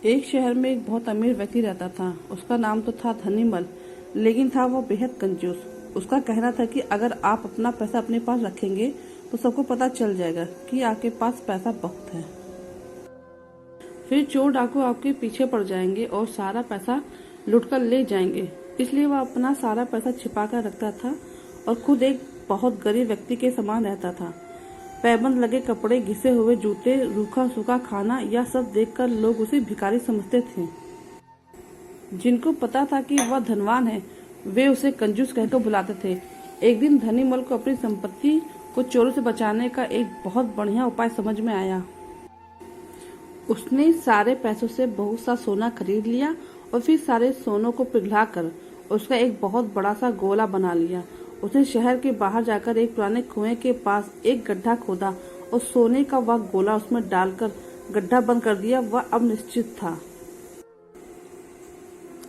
एक शहर में एक बहुत अमीर व्यक्ति रहता था। उसका नाम तो था धनीमल, लेकिन था वो बेहद कंजूस। उसका कहना था कि अगर आप अपना पैसा अपने पास रखेंगे तो सबको पता चल जाएगा कि आपके पास पैसा बहुत है। फिर चोर डाकू आपके पीछे पड़ जाएंगे और सारा पैसा लुटकर ले जाएंगे। इसलिए वह अपना सारा पैसा छिपा कर रखता था और खुद एक बहुत गरीब व्यक्ति के समान रहता था। पैबंद लगे कपड़े, घिसे हुए जूते, रूखा सूखा खाना, यह सब देखकर लोग उसे भिखारी समझते थे। जिनको पता था कि वह धनवान है, वे उसे कंजूस कहकर बुलाते थे। एक दिन धनीमल को अपनी संपत्ति को चोरों से बचाने का एक बहुत बढ़िया उपाय समझ में आया। उसने सारे पैसों से बहुत सा सोना खरीद लिया और फिर सारे सोनों को पिघलाकर उसका एक बहुत बड़ा सा गोला बना लिया। उसने शहर के बाहर जाकर एक पुराने कुएं के पास एक गड्ढा खोदा और सोने का वह गोला उसमें डालकर गड्ढा बंद कर दिया। वह अब निश्चित था।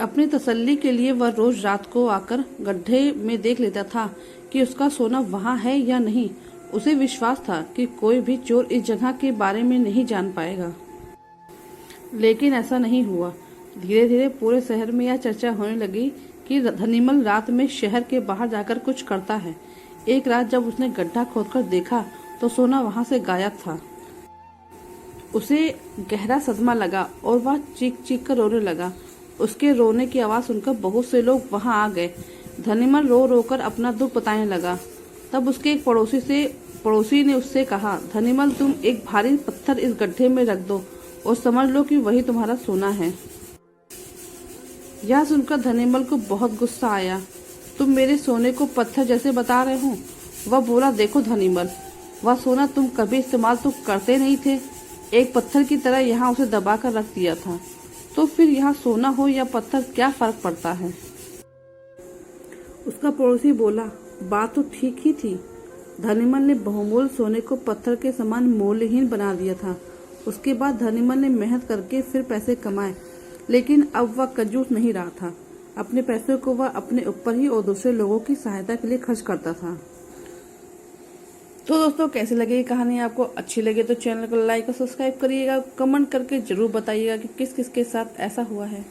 अपनी तसल्ली के लिए वह रोज रात को आकर गड्ढे में देख लेता था कि उसका सोना वहां है या नहीं। उसे विश्वास था कि कोई भी चोर इस जगह के बारे में नहीं जान पाएगा। लेकिन ऐसा नहीं हुआ। धीरे धीरे पूरे शहर में यह चर्चा होने लगी कि धनीमल रात में शहर के बाहर जाकर कुछ करता है। एक रात जब उसने गड्ढा खोदकर देखा तो सोना वहां से गायब था। उसे गहरा सदमा लगा और वह चीख चीख कर रोने लगा। उसके रोने की आवाज सुनकर बहुत से लोग वहां आ गए। धनीमल रो रो कर अपना दुख बताने लगा। तब उसके एक पड़ोसी ने उससे कहा, धनीमल, तुम एक भारी पत्थर इस गड्ढे में रख दो और समझ लो कि वही तुम्हारा सोना है। यह सुनकर धनीमल को बहुत गुस्सा आया। तुम मेरे सोने को पत्थर जैसे बता रहे हो? वह बोला, देखो धनीमल, वह सोना तुम कभी इस्तेमाल तो करते नहीं थे। एक पत्थर की तरह यहाँ उसे दबा कर रख दिया था। तो फिर यहाँ सोना हो या पत्थर, क्या फर्क पड़ता है? उसका पड़ोसी बोला, बात तो ठीक ही थी। धनीमल ने बहुमूल्य सोने को पत्थर के समान मूल्यहीन बना दिया था। उसके बाद धनीमल ने मेहनत करके फिर पैसे कमाए, लेकिन अब वह कंजूस नहीं रहा था। अपने पैसों को वह अपने ऊपर ही और दूसरे लोगों की सहायता के लिए खर्च करता था। तो दोस्तों, कैसी लगी ये कहानी? आपको अच्छी लगे तो चैनल को लाइक और सब्सक्राइब करिएगा। कमेंट करके जरूर बताइएगा कि किस किस के साथ ऐसा हुआ है।